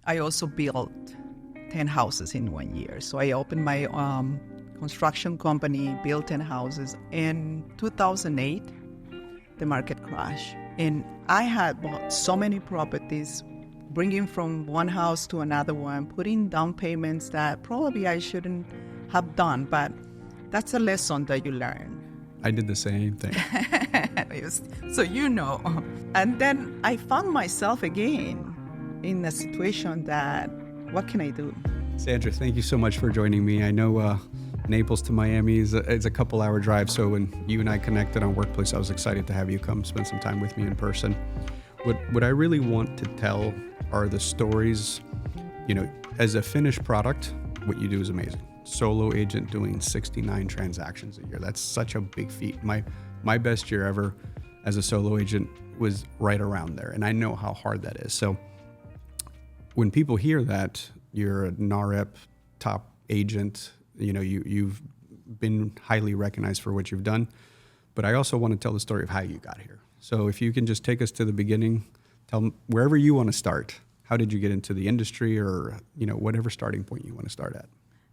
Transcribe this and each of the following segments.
I also built 10 houses in 1 year. So I opened my construction company, built 10 houses. In 2008, the market crashed. And I had bought so many properties, bringing from one house to another one, putting down payments that probably I shouldn't have done. But that's a lesson that you learn. I did the same thing. So you know. And then I found myself again in a situation that, what can I do? Sandra, thank you so much for joining me. I know Naples to Miami is a couple-hour drive, so when you and I connected on Workplace, I was excited to have you come spend some time with me in person. What I really want to tell are the stories, as a finished product, what you do is amazing. Solo agent doing 69 transactions a year. That's such a big feat. My best year ever as a solo agent was right around there, and I know how hard that is. So when people hear that you're a NAHREP top agent, you've been highly recognized for what you've done, but I also want to tell the story of how you got here. So if you can just take us to the beginning, tell them wherever you want to start. How did you get into the industry, or whatever starting point you want to start at?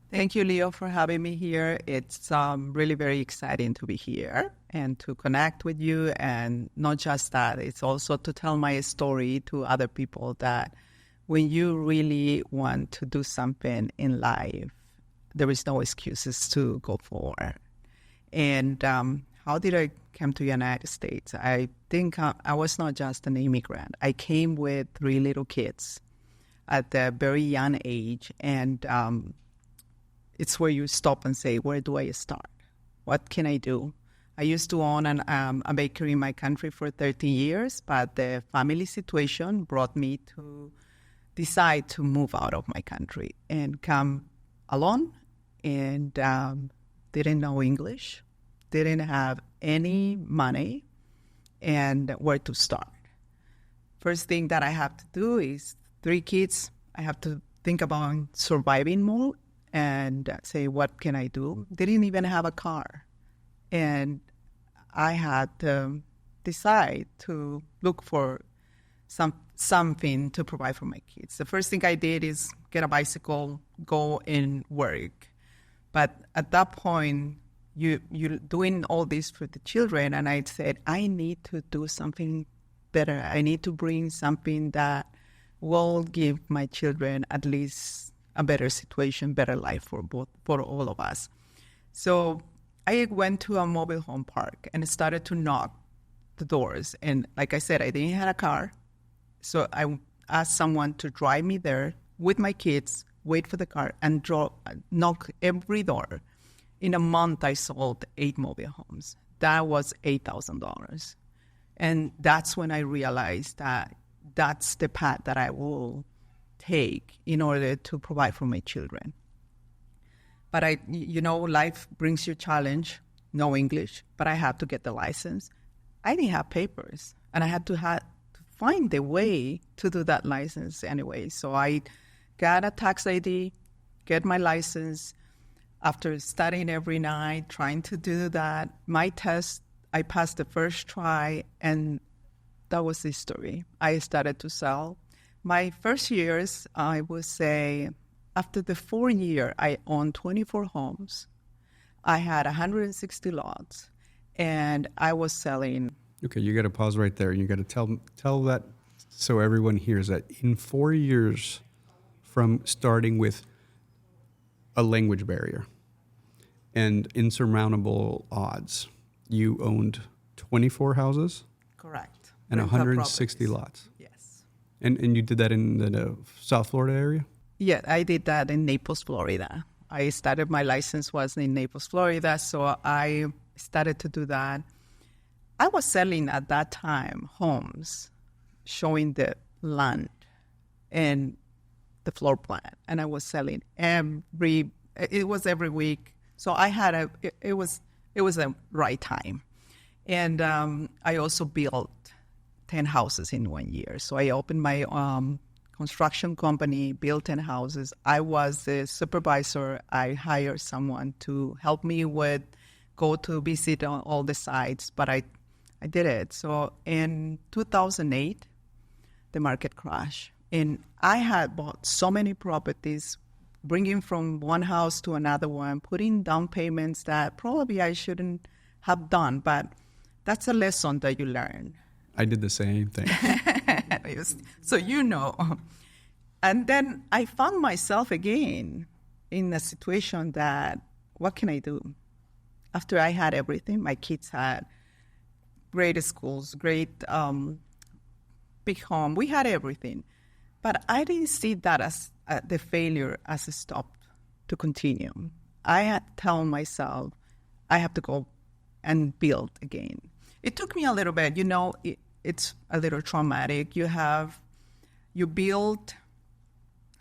Thank you, Leo, for having me here. It's really very exciting to be here and to connect with you. And not just that, it's also to tell my story to other people that when you really want to do something in life, there is no excuses to go forward. And how did I come to the United States? I think I was not just an immigrant. I came with 3 little kids at a very young age. And it's where you stop and say, where do I start? What can I do? I used to own a bakery in my country for 13 years, but the family situation brought me to decide to move out of my country and come alone, and didn't know English, didn't have any money, and where to start. First thing that I have to do is 3 kids. I have to think about surviving mode and say, what can I do? Didn't even have a car. And I had to decide to look for something to provide for my kids. The first thing I did is get a bicycle, go and work. But at that point, you're doing all this for the children, and I said, I need to do something better. I need to bring something that will give my children at least a better situation, better life for all of us. So I went to a mobile home park and started to knock the doors. And like I said, I didn't have a car. So I asked someone to drive me there with my kids, wait for the car, and knock every door. In a month, I sold 8 mobile homes. That was $8,000. And that's when I realized that that's the path that I will take in order to provide for my children. But life brings you challenge, no English, but I had to get the license. I didn't have papers, and I had to find a way to do that license anyway. So I got a tax ID, get my license. After studying every night, trying to do that, my test, I passed the first try, and that was the story. I started to sell. My first years, I would say, after the 4th year, I owned 24 homes. I had 160 lots, and I was selling. Okay, you got to pause right there. You got to tell that so everyone hears that. In 4 years from starting with a language barrier and insurmountable odds, you owned 24 houses? Correct. And 160 lots? Yes. And you did that in the South Florida area? Yeah, I did that in Naples, Florida. I started, my license was in Naples, Florida, so I started to do that. I was selling at that time homes, showing the land and the floor plan, and I was selling every week. So I had it was a right time. And I also built 10 houses in 1 year. So I opened my construction company, built 10 houses. I was the supervisor. I hired someone to help me go to visit on all the sites, but I did it. So in 2008, the market crashed. And I had bought so many properties, bringing from one house to another one, putting down payments that probably I shouldn't have done. But that's a lesson that you learn. I did the same thing. So you know. And then I found myself again in a situation that, what can I do? After I had everything, my kids had great schools, great big home. We had everything. But I didn't see that as the failure as a stop to continue. I had told myself, I have to go and build again. It took me a little bit. You know, it's a little traumatic. You build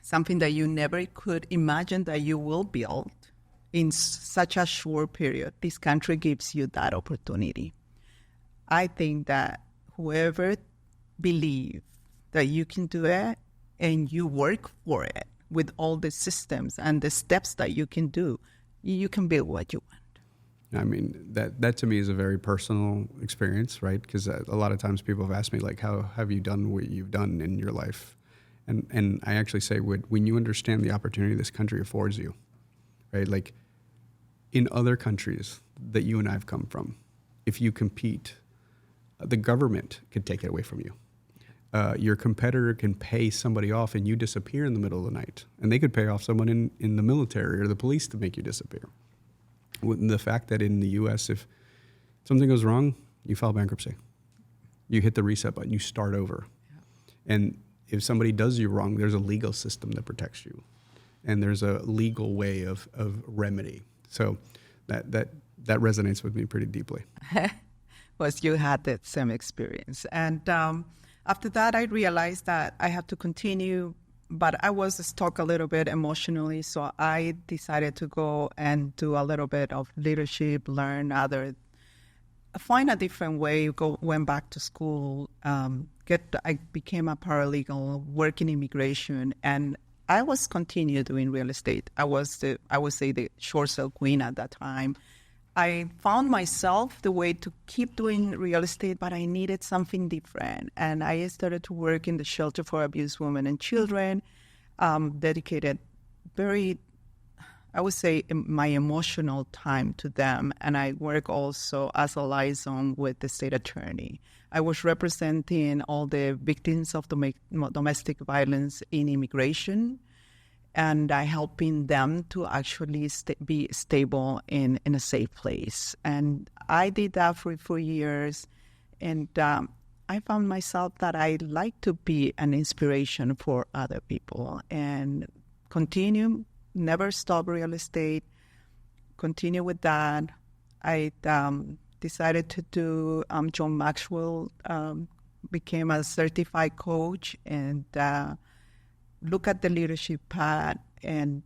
something that you never could imagine that you will build in such a short period. This country gives you that opportunity. I think that whoever believes that you can do it and you work for it with all the systems and the steps that you can do, you can build what you want. I mean, that to me is a very personal experience, right? Because a lot of times people have asked me, like, how have you done what you've done in your life? And I actually say, when you understand the opportunity this country affords you, right? Like, in other countries that you and I have come from, if you compete, the government could take it away from you. Your competitor can pay somebody off and you disappear in the middle of the night. And they could pay off someone in the military or the police to make you disappear. The fact that in the U.S., if something goes wrong, you file bankruptcy. You hit the reset button, you start over. Yeah. And if somebody does you wrong, there's a legal system that protects you. And there's a legal way of remedy. So that resonates with me pretty deeply. Well, you had that same experience. And after that, I realized that I have to continue, but I was stuck a little bit emotionally. So I decided to go and do a little bit of leadership, find a different way, went back to school, I became a paralegal, work in immigration, and I was continue doing real estate. I would say the short sale queen at that time. I found myself the way to keep doing real estate, but I needed something different. And I started to work in the shelter for abused women and children, dedicated I would say, my emotional time to them. And I work also as a liaison with the state attorney. I was representing all the victims of domestic violence in immigration, and I helping them to actually be stable in a safe place. And I did that for 4 years, and I found myself that I like to be an inspiration for other people and continue, never stop real estate, continue with that. I decided to do John Maxwell, became a certified coach, and look at the leadership path and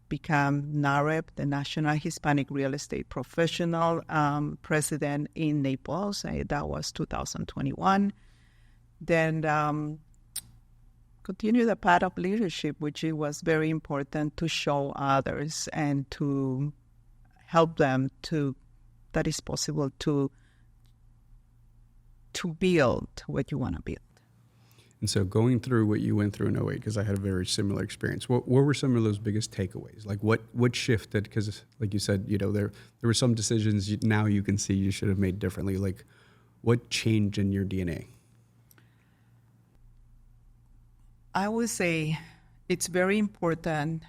become NAHREP, the National Hispanic Real Estate Professional President in Naples. That was 2021. Then continue the path of leadership, which it was very important to show others and to help them that it's possible to build what you want to build. And so going through what you went through in 08, because I had a very similar experience, what were some of those biggest takeaways? Like what shifted? Because like you said, there were some decisions now you can see you should have made differently. Like what changed in your DNA? I would say it's very important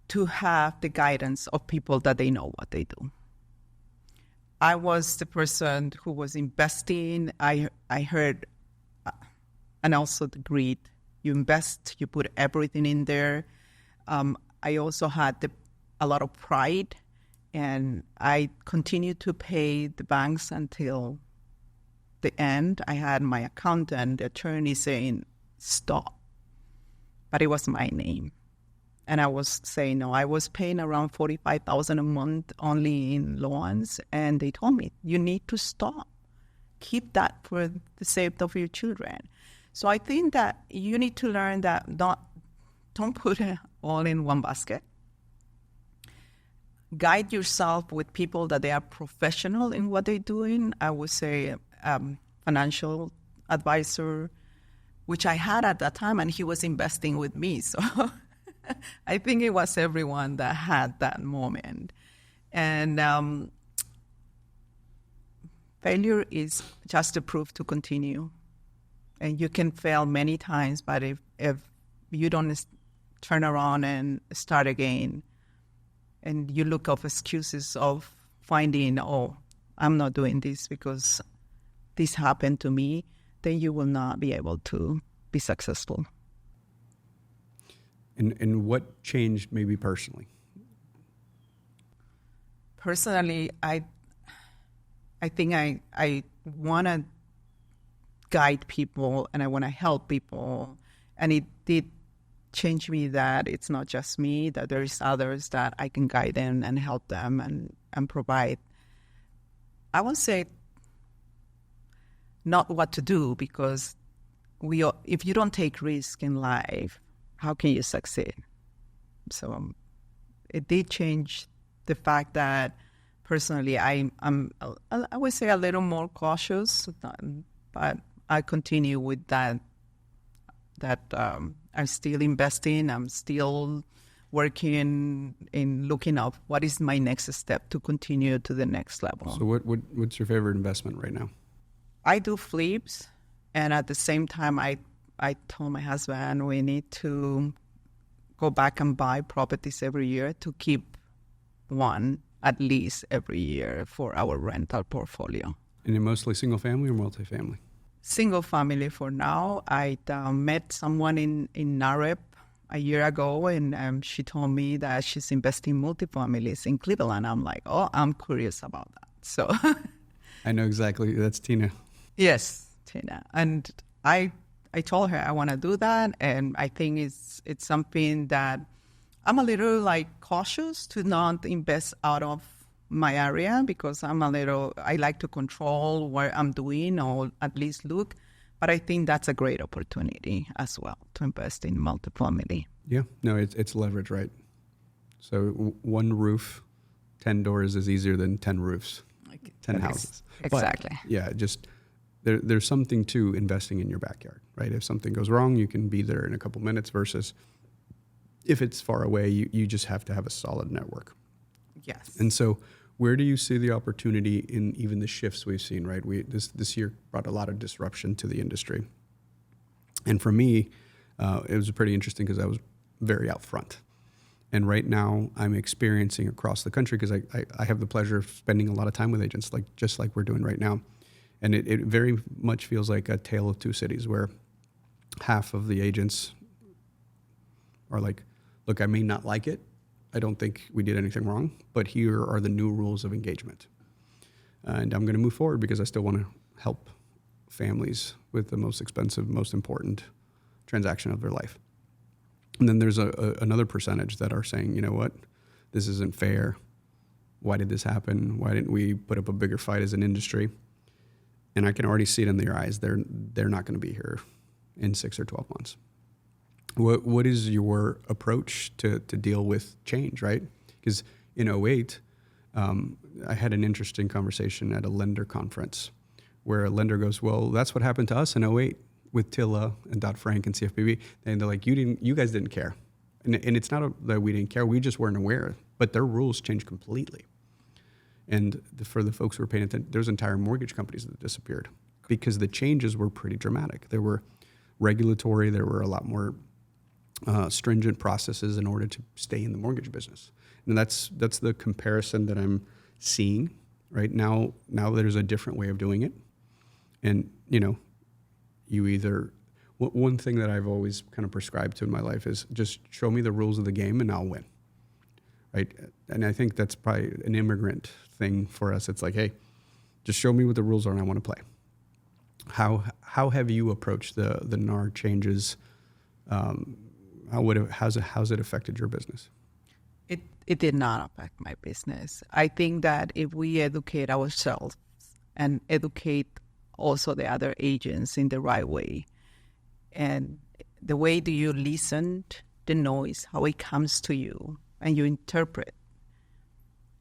to have the guidance of people that they know what they do. I was the person who was investing. I heard, and also the greed. You invest, you put everything in there. I also had a lot of pride, and I continued to pay the banks until the end. I had my accountant, the attorney saying, stop. But it was my name. And I was saying no. I was paying around $45,000 a month only in loans. And they told me, you need to stop. Keep that for the sake of your children. So I think that you need to learn that don't put it all in one basket. Guide yourself with people that they are professional in what they're doing. I would say financial advisor, which I had at that time, and he was investing with me. So I think it was everyone that had that moment. And failure is just a proof to continue. And you can fail many times, but if you don't turn around and start again, and you look of excuses of finding, oh, I'm not doing this because this happened to me, then you will not be able to be successful. And what changed maybe personally? Personally, I think I want to guide people and I want to help people. And it did change me that it's not just me, that there is others that I can guide them and help them and provide. I won't say not what to do, because if you don't take risk in life, how can you succeed? So it did change the fact that personally I would say a little more cautious, but I continue with that I'm still investing, I'm still working in looking up what is my next step to continue to the next level. So what's your favorite investment right now? I do flips, and at the same time I told my husband we need to go back and buy properties every year to keep one at least every year for our rental portfolio. And you're mostly single family or multifamily? Single family for now. I met someone in NAHREP a year ago, and she told me that she's investing in multifamilies in Cleveland. I'm like, oh, I'm curious about that. So I know exactly. That's Tina. Yes, Tina. And I told her I want to do that, and I think it's something that I'm a little cautious to not invest out of my area, because I like to control what I'm doing, or at least look. But I think that's a great opportunity as well to invest in multifamily. Yeah, no, it's leverage, right? So one roof, 10 doors is easier than 10 roofs, 10 houses. Exactly. But, yeah, just there's something to investing in your backyard, right? If something goes wrong, you can be there in a couple minutes, versus if it's far away, you just have to have a solid network. Yes. And so where do you see the opportunity in even the shifts we've seen, right? This year brought a lot of disruption to the industry. And for me, it was pretty interesting because I was very out front. And right now I'm experiencing across the country, because I have the pleasure of spending a lot of time with agents, just like we're doing right now. And it very much feels like a tale of two cities, where half of the agents are like, look, I may not like it. I don't think we did anything wrong, but here are the new rules of engagement. And I'm going to move forward because I still want to help families with the most expensive, most important transaction of their life. And then there's another percentage that are saying, you know what, this isn't fair. Why did this happen? Why didn't we put up a bigger fight as an industry? And I can already see it in their eyes. They're not going to be here in 6 or 12 months. What is your approach to deal with change, right? Because in 2008, I had an interesting conversation at a lender conference where a lender goes, well, that's what happened to us in 2008 with TILA and Dodd-Frank and CFPB. And they're like, you guys didn't care. And it's not that we didn't care, we just weren't aware. But their rules changed completely. And for the folks who were paying attention, there's entire mortgage companies that disappeared because the changes were pretty dramatic. There were regulatory, there were a lot more stringent processes in order to stay in the mortgage business. And that's the comparison that I'm seeing right now. Now there's a different way of doing it. And, one thing that I've always kind of prescribed to in my life is just show me the rules of the game and I'll win. Right. And I think that's probably an immigrant thing for us. It's like, hey, just show me what the rules are and I want to play. How have you approached the NAR changes? How's it affected your business? It did not affect my business. I think that if we educate ourselves and educate also the other agents in the right way, and the way do you listen to the noise, how it comes to you, and you interpret,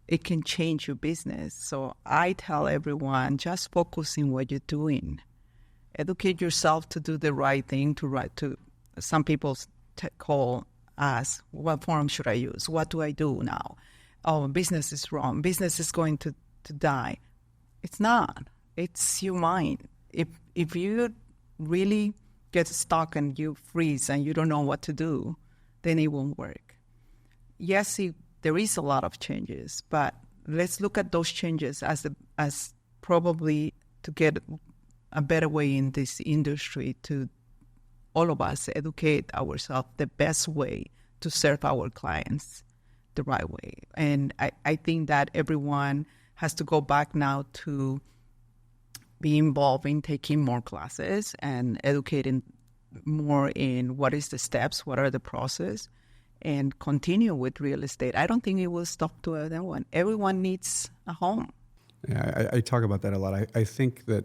it can change your business. So I tell everyone, just focus on what you're doing Educate yourself to do the right thing, to some people call us, what form should I use? What do I do now? Oh, business is wrong. Business is going to die. It's not. It's your mind. If you really get stuck and you freeze and you don't know what to do, then it won't work. Yes, there is a lot of changes, but let's look at those changes as probably to get a better way in this industry, to all of us educate ourselves the best way to serve our clients the right way. And I think that everyone has to go back now to be involved in taking more classes and educating more in what is the steps, what are the process, and continue with real estate. I don't think it will stop to anyone. Everyone needs a home. Yeah, I talk about that a lot. I think that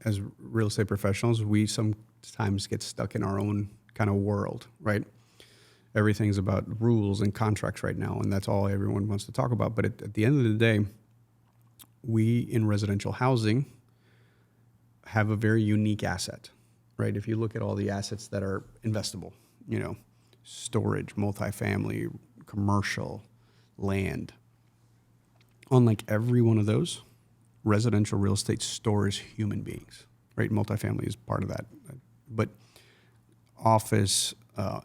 as real estate professionals, we sometimes get stuck in our own kind of world, right? Everything's about rules and contracts right now, and that's all everyone wants to talk about. But at the end of the day, we in residential housing have a very unique asset, right? If you look at all the assets that are investable, storage, multifamily, commercial, land, unlike every one of those, residential real estate stores human beings, right? Multifamily is part of that. But office,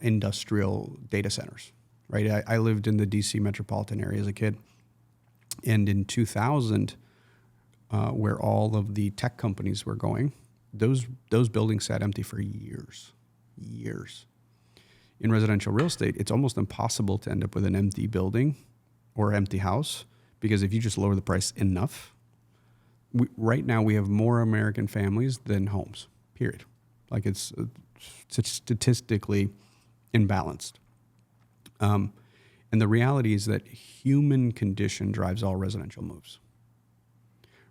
industrial data centers, right? I lived in the DC metropolitan area as a kid. And in 2000, where all of the tech companies were going, those buildings sat empty for years. In residential real estate, it's almost impossible to end up with an empty building or empty house, because if you just lower the price enough, right now we have more American families than homes, period. Like it's statistically imbalanced. And the reality is that human condition drives all residential moves,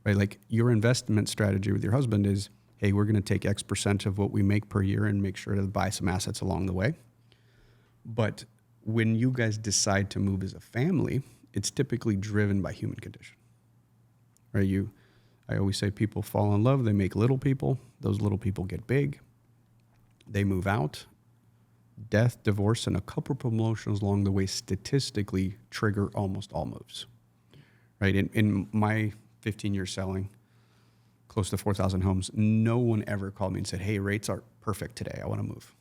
right? Like your investment strategy with your husband is, hey, we're going to take X percent of what we make per year and make sure to buy some assets along the way. But when you guys decide to move as a family, it's typically driven by human condition, right? I always say people fall in love, they make little people. Those little people get big. They move out. Death, divorce, and a couple of promotions along the way statistically trigger almost all moves, right? In my 15 years selling close to 4,000 homes, no one ever called me and said, hey, rates are perfect today, I want to move.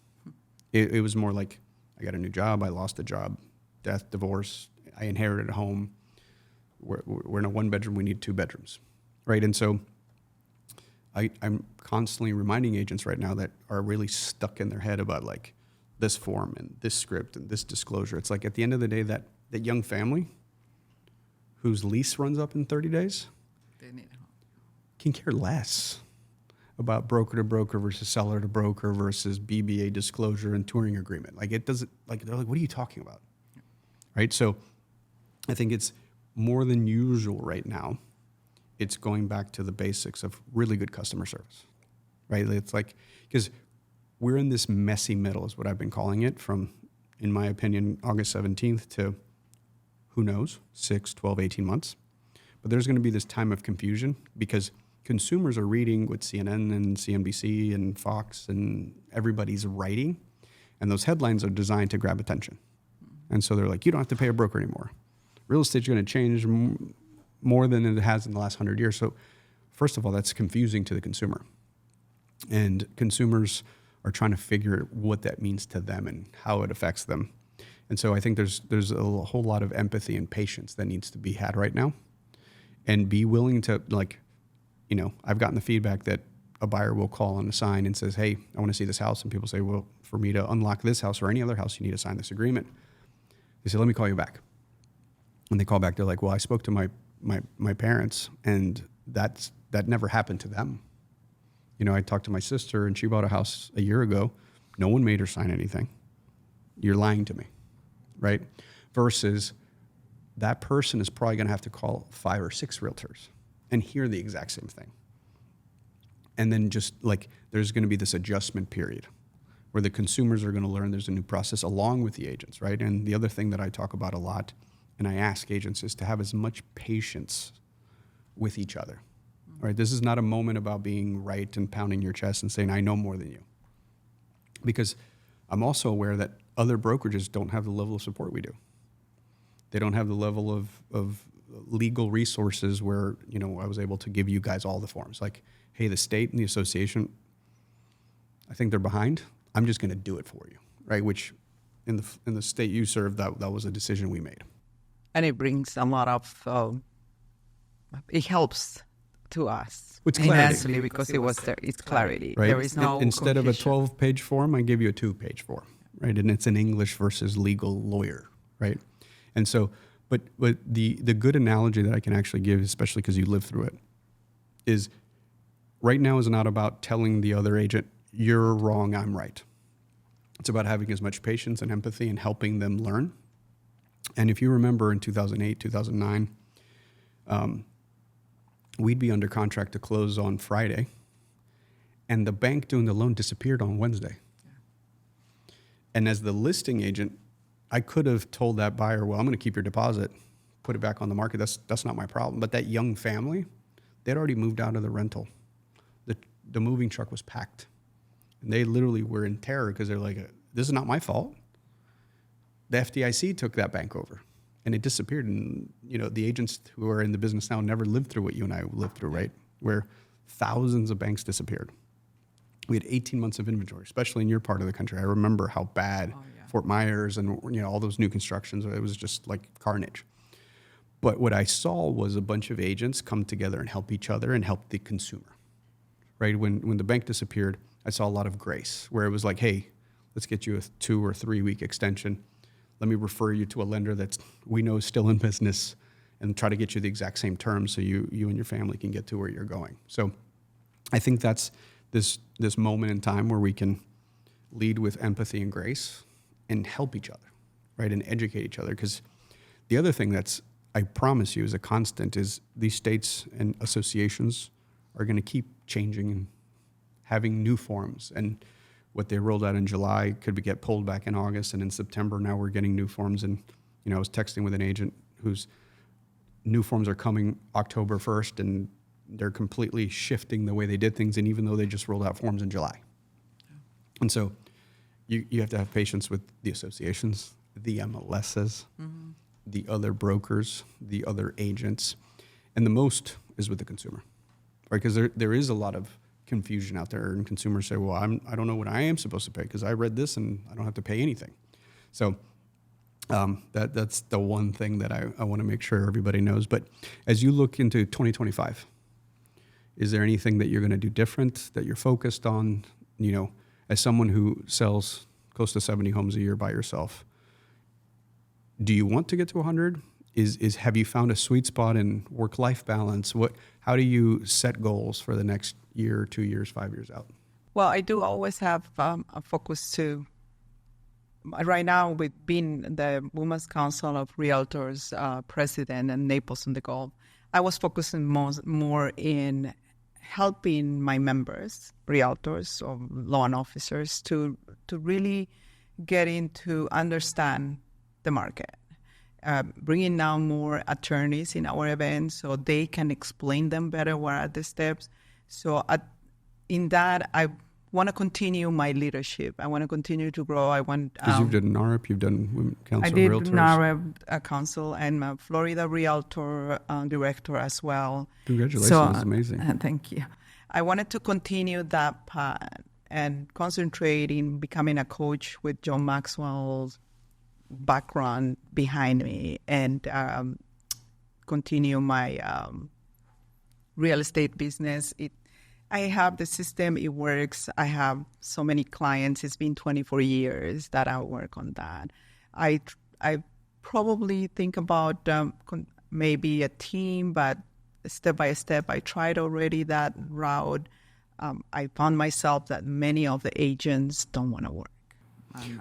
It was more like, I got a new job, I lost a job, death, divorce, I inherited a home, we're in a one bedroom, we need 2 bedrooms, right? And so I'm constantly reminding agents right now that are really stuck in their head about like this form and this script and this disclosure. It's like at the end of the day, that young family whose lease runs up in 30 days can care less about broker to broker versus seller to broker versus BBA disclosure and touring agreement. Like it doesn't, like they're like, what are you talking about? Right? So I think it's more than usual right now. It's going back to the basics of really good customer service, right? It's like, because we're in this messy middle is what I've been calling it, from, in my opinion, August 17th to who knows, 6, 12, 18 months. But there's going to be this time of confusion because consumers are reading what CNN and CNBC and Fox and everybody's writing, and those headlines are designed to grab attention. And so they're like, you don't have to pay a broker anymore. Real estate's going to change more than it has in the last 100 years. So first of all, that's confusing to the consumer. And consumers are trying to figure what that means to them and how it affects them. And so I think there's a whole lot of empathy and patience that needs to be had right now. And be willing to, like, I've gotten the feedback that a buyer will call on a sign and says, hey, I want to see this house. And people say, well, for me to unlock this house or any other house, you need to sign this agreement. They say, let me call you back. And they call back, they're like, well, I spoke to my parents, and that never happened to them. I talked to my sister, and she bought a house a year ago. No one made her sign anything. You're lying to me, right? Versus that person is probably going to have to call 5 or 6 realtors and hear the exact same thing. And then just like there's going to be this adjustment period where the consumers are going to learn there's a new process along with the agents, right? And the other thing that I talk about a lot, and I ask agents, is to have as much patience with each other. right? This is not a moment about being right and pounding your chest and saying, I know more than you. Because I'm also aware that other brokerages don't have the level of support we do. They don't have the level of legal resources where, I was able to give you guys all the forms. Like, hey, the state and the association, I think they're behind. I'm just going to do it for you, right? Which in the state you serve, that was a decision we made. And it brings a lot of, it helps to us It's clarity. immensely because it's clarity. Right? There is no Instead confusion. of a 12-page form, I give you a 2-page form, right? And it's an English versus legal lawyer, right? And so, but the good analogy that I can actually give, especially because you lived through it, is right now is not about telling the other agent, you're wrong, I'm right. It's about having as much patience and empathy and helping them learn. And if you remember in 2008, 2009, we'd be under contract to close on Friday, and the bank doing the loan disappeared on Wednesday. Yeah. And as the listing agent, I could have told that buyer, well, I'm going to keep your deposit, put it back on the market. That's not my problem. But that young family, they'd already moved out of the rental. The moving truck was packed. And they literally were in terror because they're like, this is not my fault. The FDIC took that bank over, and it disappeared. And, the agents who are in the business now never lived through what you and I lived through, right? Where thousands of banks disappeared. We had 18 months of inventory, especially in your part of the country. I remember how bad Fort Myers and all those new constructions, it was just like carnage. But what I saw was a bunch of agents come together and help each other and help the consumer, right? When the bank disappeared, I saw a lot of grace where it was like, hey, let's get you a 2 or 3 week extension. Let me refer you to a lender that we know is still in business and try to get you the exact same terms so you and your family can get to where you're going. So I think that's this moment in time where we can lead with empathy and grace and help each other, right, and educate each other. Because the other thing that's, I promise you, is a constant is these states and associations are going to keep changing and having new forms. And what they rolled out in July could get pulled back in August, and in September now we're getting new forms. And I was texting with an agent whose new forms are coming October 1st, and they're completely shifting the way they did things, and even though they just rolled out forms in July. Yeah. And so you have to have patience with the associations, the MLSs, the other brokers, the other agents, and the most is with the consumer, right? Because there is a lot of confusion out there, and consumers say, well, I don't know what I am supposed to pay because I read this and I don't have to pay anything. So that's the one thing that I want to make sure everybody knows. But as you look into 2025, is there anything that you're going to do different, that you're focused on? As someone who sells close to 70 homes a year by yourself, do you want to get to 100? Have you found a sweet spot in work-life balance? How do you set goals for the next year, 2 years, 5 years out? Well, I do always have a focus to, right now with being the Women's Council of Realtors president in Naples and the Gulf, I was focusing more in helping my members, realtors or loan officers, to really get into understand the market. Bringing now more attorneys in our events so they can explain them better what are the steps. So in that, I want to continue my leadership. I want to continue to grow. Because you've done NAHREP, you've done Women Council I did Realtors. NAHREP Council and a Florida Realtor Director as well. Congratulations, So, that's amazing. Thank you. I wanted to continue that path and concentrate in becoming a coach with John Maxwell's background behind me, and continue my real estate business. I have the system, it works. I have so many clients. It's been 24 years that I work on that. I probably think about maybe a team, but step by step, I tried already that route. I found myself that many of the agents don't want to work.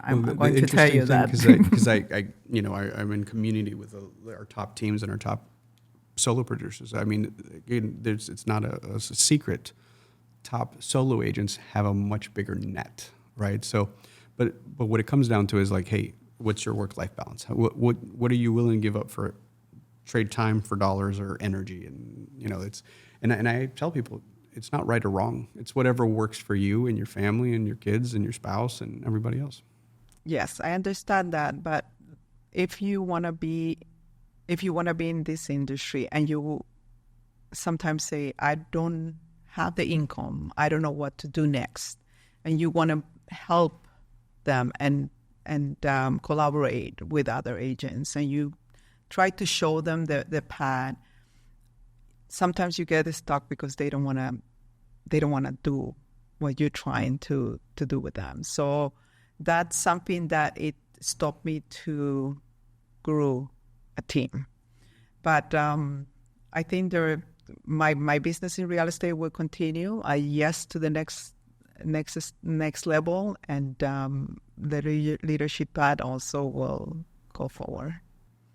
I'm going to tell you that. Because I'm in community with our top teams and our top solo producers. I mean, again, it's not a secret. Top solo agents have a much bigger net, right? So, but what it comes down to is like, hey, what's your work-life balance? What are you willing to give up for trade time for dollars or energy? And And I tell people, it's not right or wrong. It's whatever works for you and your family and your kids and your spouse and everybody else. Yes, I understand that. But if you want to be in this industry and you sometimes say, I don't have the income, I don't know what to do next, and you want to help them and collaborate with other agents, and you try to show them the path, sometimes you get stuck because they don't want to do what you're trying to do with them. So that's something that it stopped me to grow a team. But I think my business in real estate will continue. Yes to the next level, and the leadership path also will go forward.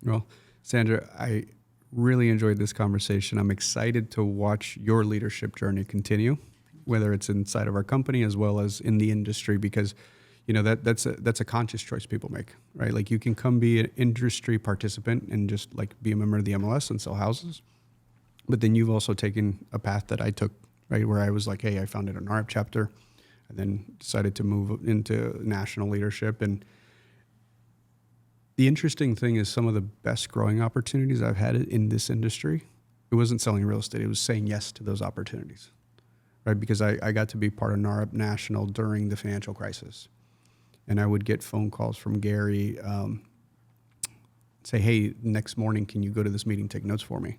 Well, Sandra, I really enjoyed this conversation. I'm excited to watch your leadership journey continue, whether it's inside of our company as well as in the industry, because that's a conscious choice people make, right? Like, you can come be an industry participant and just like be a member of the MLS and sell houses. But then you've also taken a path that I took, right? Where I was like, hey, I founded a NAHREP chapter, and then decided to move into national leadership. And the interesting thing is, some of the best growing opportunities I've had in this industry, it wasn't selling real estate. It was saying yes to those opportunities, right? Because I got to be part of NAHREP National during the financial crisis. And I would get phone calls from Gary, say, hey, next morning, can you go to this meeting, take notes for me?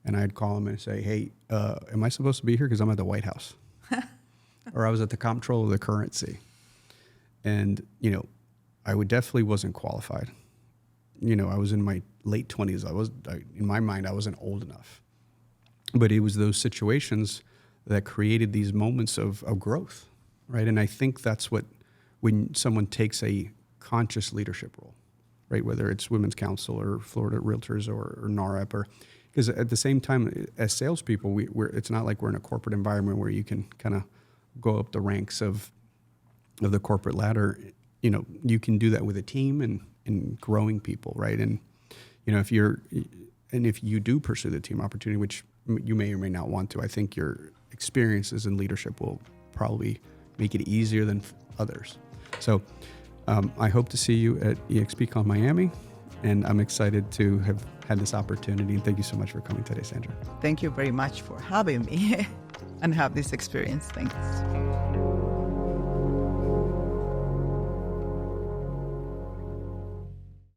And I'd call him and say, hey, am I supposed to be here? Because I'm at the White House. Or I was at the comptroller of the currency. And, I definitely wasn't qualified. I was in my late 20s. In my mind, I wasn't old enough. But it was those situations that created these moments of growth, right? And I think that's when someone takes a conscious leadership role, right? Whether it's Women's Council or Florida Realtors or NAHREP, because at the same time, as salespeople, it's not like we're in a corporate environment where you can kind of go up the ranks of the corporate ladder. You can do that with a team and growing people, right? And if you do pursue the team opportunity, which you may or may not want to, I think your experiences in leadership will probably make it easier than others. So I hope to see you at EXPCon Miami, and I'm excited to have had this opportunity. And thank you so much for coming today, Sandra. Thank you very much for having me and have this experience. Thanks.